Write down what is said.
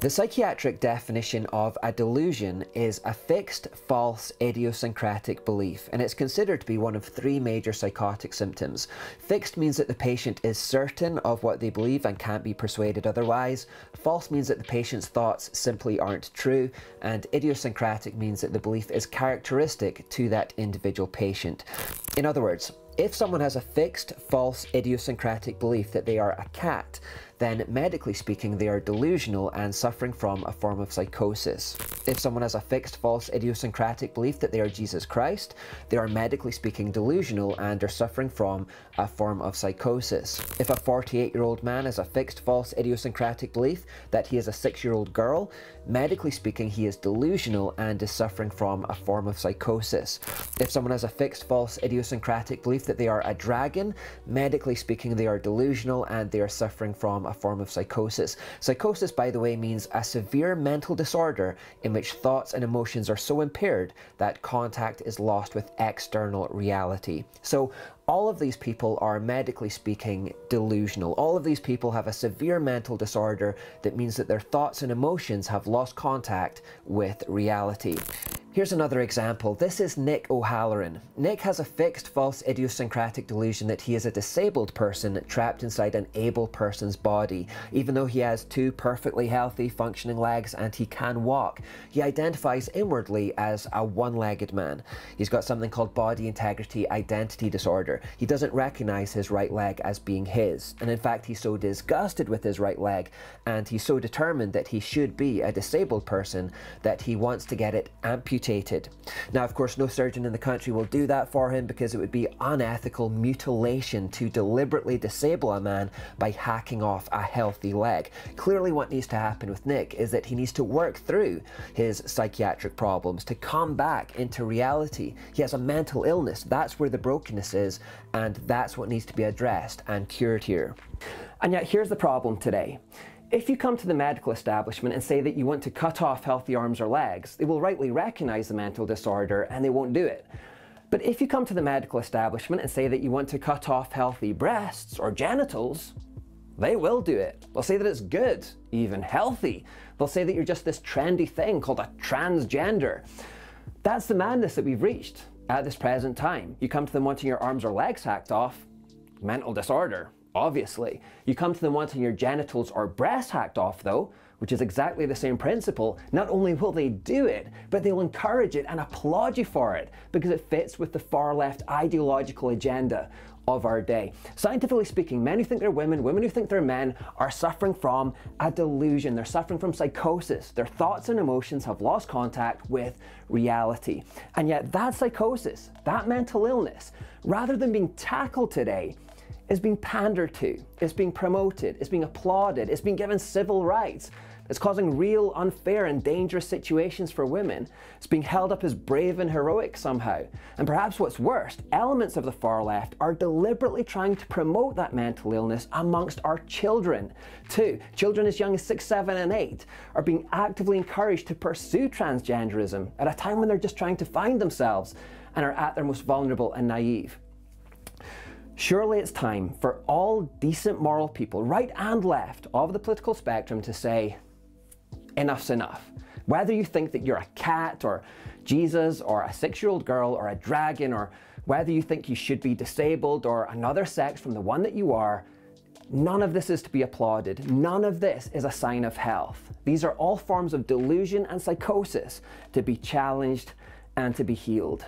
The psychiatric definition of a delusion is a fixed, false, idiosyncratic belief, and it's considered to be one of three major psychotic symptoms. Fixed means that the patient is certain of what they believe and can't be persuaded otherwise. False means that the patient's thoughts simply aren't true, and idiosyncratic means that the belief is characteristic to that individual patient. In other words, if someone has a fixed, false, idiosyncratic belief that they are a cat, then medically speaking they are delusional and suffering from a form of psychosis. If someone has a fixed, false, idiosyncratic belief that they are Jesus Christ, they are medically speaking delusional and are suffering from a form of psychosis. If a 48-year-old man has a fixed, false, idiosyncratic belief that he is a 6-year-old girl, medically speaking he is delusional and is suffering from a form of psychosis. If someone has a fixed, false, idiosyncratic belief that they are a dragon, medically speaking they are delusional and they are suffering from a form of psychosis. Psychosis, by the way, means a severe mental disorder in which thoughts and emotions are so impaired that contact is lost with external reality. So all of these people are, medically speaking, delusional. All of these people have a severe mental disorder that means that their thoughts and emotions have lost contact with reality. Here's another example. This is Nick O'Halloran. Nick has a fixed, false, idiosyncratic delusion that he is a disabled person trapped inside an able person's body. Even though he has two perfectly healthy, functioning legs and he can walk, he identifies inwardly as a one-legged man. He's got something called body integrity identity disorder. He doesn't recognize his right leg as being his, and in fact he's so disgusted with his right leg and he's so determined that he should be a disabled person that he wants to get it amputated. Now, of course, no surgeon in the country will do that for him because it would be unethical mutilation to deliberately disable a man by hacking off a healthy leg. Clearly what needs to happen with Nick is that he needs to work through his psychiatric problems to come back into reality. He has a mental illness. That's where the brokenness is, and that's what needs to be addressed and cured here. And yet here's the problem today. If you come to the medical establishment and say that you want to cut off healthy arms or legs, they will rightly recognize the mental disorder and they won't do it. But if you come to the medical establishment and say that you want to cut off healthy breasts or genitals, they will do it. They'll say that it's good, even healthy. They'll say that you're just this trendy thing called a transgender. That's the madness that we've reached at this present time. You come to them wanting your arms or legs hacked off, mental disorder. Obviously. You come to them wanting your genitals or breasts hacked off though, which is exactly the same principle. Not only will they do it, but they'll encourage it and applaud you for it because it fits with the far left ideological agenda of our day. Scientifically speaking, men who think they're women, women who think they're men, are suffering from a delusion. They're suffering from psychosis. Their thoughts and emotions have lost contact with reality. And yet that psychosis, that mental illness, rather than being tackled today, is being pandered to, is being promoted, is being applauded, is being given civil rights. It's causing real, unfair and dangerous situations for women. It's being held up as brave and heroic somehow. And perhaps what's worst, elements of the far left are deliberately trying to promote that mental illness amongst our children too. Children as young as 6, 7 and 8 are being actively encouraged to pursue transgenderism at a time when they're just trying to find themselves and are at their most vulnerable and naive. Surely it's time for all decent moral people, right and left, of the political spectrum to say, enough's enough. Whether you think that you're a cat or Jesus or a 6-year-old girl or a dragon, or whether you think you should be disabled or another sex from the one that you are, none of this is to be applauded. None of this is a sign of health. These are all forms of delusion and psychosis to be challenged and to be healed.